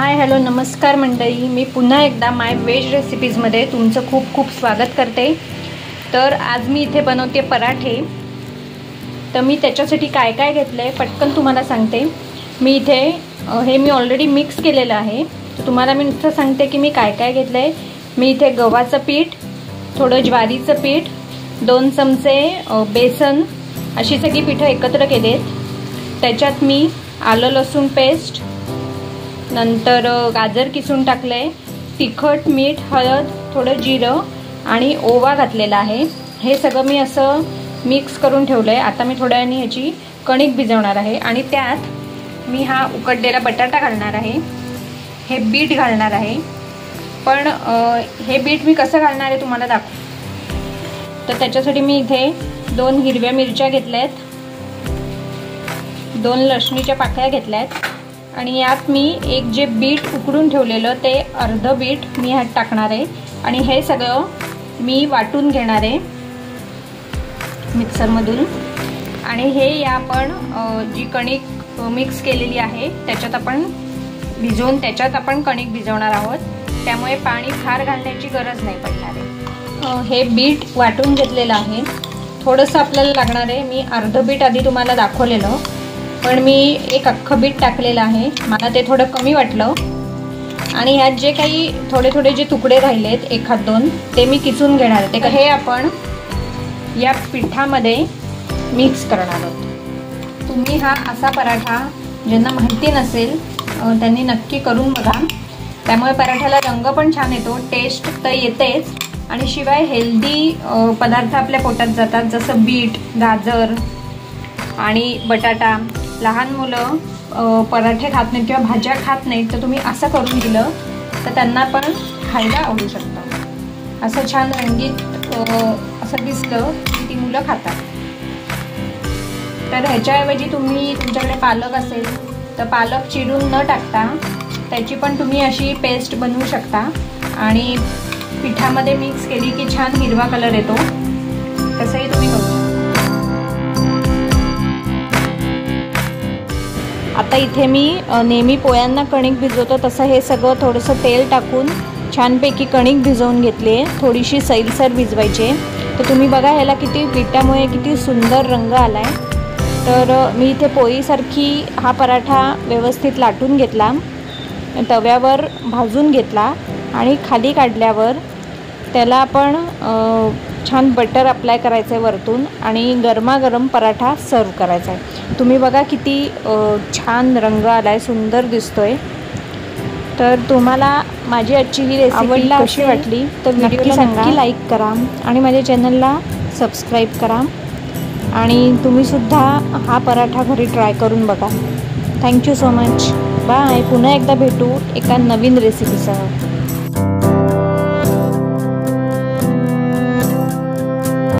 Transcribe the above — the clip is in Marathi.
हाय हॅलो नमस्कार मंडळी, मी पुन्हा एकदा माय वेज रेसिपीजमध्ये तुमचं खूप खूप स्वागत करते। तर आज मी इथे बनवते पराठे। तर मी त्याच्यासाठी काय काय घेतलंय पटकन तुम्हाला सांगते। मी इथे हे मी ऑलरेडी मिक्स केलेलं आहे, तर तुम्हाला मी नुसतं सांगते की मी काय काय घेतलंय। मी इथे गव्हाचं पीठ, थोडं ज्वारीचं पीठ, 2 चमचे बेसन, अशी सगळी पीठं एकत्र केलेत। त्याच्यात मी आलं लसूण पेस्ट, नंतर गाजर किसून टाकले, तिखट, मीठ, हळद, थोडं जिरं आणि ओवा घातलेला आहे। हे सगळं मी असं मिक्स करून ठेवलंय। आता मी थोड्या वेळाने ह्याची कणिक भिजवणार आहे आणि त्यात मी हा उकडलेला बटाटा घालणार आहे, हे बीट घालणार आहे। पण हे बीट मी कसं घालणार आहे तुम्हाला दाखवते। तर त्याच्यासाठी मी इथे 2 हिरव्या मिरच्या घेतल्यात, 2 लसणीच्या पाकळ्या घेतल्यात आणि यात मी एक जे बीट उकडून ठेवलेलं ते अर्ध बीट मी ह्यात टाकणार आहे आणि हे सगळं मी वाटून घेणार आहे मिक्सरमधून। आणि हे आपण जी कणिक मिक्स केलेली आहे त्याच्यात आपण भिजवून त्याच्यात आपण कणिक भिजवणार आहोत, त्यामुळे पाणी फार घालण्याची गरज नाही पडणार आहे। हे बीट वाटून घेतलेलं आहे, थोडंसं आपल्याला लागणार आहे। मी अर्ध बीट आधी तुम्हाला दाखवलेलं, पण मी एक अख्खं बीट टाकलेलं आहे, मला ते थोडं कमी वाटलं। आणि ह्यात जे काही थोडे थोडे जे तुकडे राहिलेत 1-2 ते मी किसून घेणार आहे। ते हे आपण या पिठामध्ये मिक्स करणार आहोत। तुम्ही हा असा पराठा ज्यांना माहिती नसेल त्यांनी नक्की करून बघा, त्यामुळे पराठ्याला रंग पण छान येतो, टेस्ट तर येतेच आणि शिवाय हेल्दी पदार्थ आपल्या पोटात जातात, जसं बीट, गाजर आणि बटाटा। लहान मुलं पराठे खात नाहीत किंवा भाज्या खात नाहीत, तर तुम्ही असं करून दिलं तर त्यांना पण खायला आवडू शकतं। असं छान रंगीत असं दिसलं की ती मुलं खातात। तर ह्याच्याऐवजी तुम्ही तुमच्याकडे पालक असेल तर पालक चिरून न टाकता त्याची पण तुम्ही अशी पेस्ट बनवू शकता आणि पिठामध्ये मिक्स केली की छान हिरवा कलर येतो, तसंही तुम्ही करू शकता। आता इथे मी नेहमी पोळ्यांना कणिक भिजवतो तसं हे सगळं थोडंसं तेल टाकून छानपैकी कणिक भिजवून घेतली आहे, थोडीशी सैलसर भिजवायची। तर तुम्ही बघा ह्याला किती पिठामुळे किती सुंदर रंग आला आहे। तर मी इथे पोळीसारखी हा पराठा व्यवस्थित लाटून घेतला, तव्यावर भाजून घेतला आणि खाली काढल्यावर त्याला आपण छान बटर अप्लाय करायचं आहे वरतून आणि गरमागरम पराठा सर्व करायचा आहे। तुम्ही बघा किती छान रंग आला आहे, सुंदर दिसतोय। तर तुम्हाला माझी आजची ही रेसिपी कशी वाटली तर व्हिडिओला नक्की लाईक करा आणि माझ्या चॅनलला सबस्क्राईब करा आणि तुम्हीसुद्धा हा पराठा घरी ट्राय करून बघा। Thank you so much, bye. पुन्हा एकदा भेटू एका नवीन रेसिपीसह।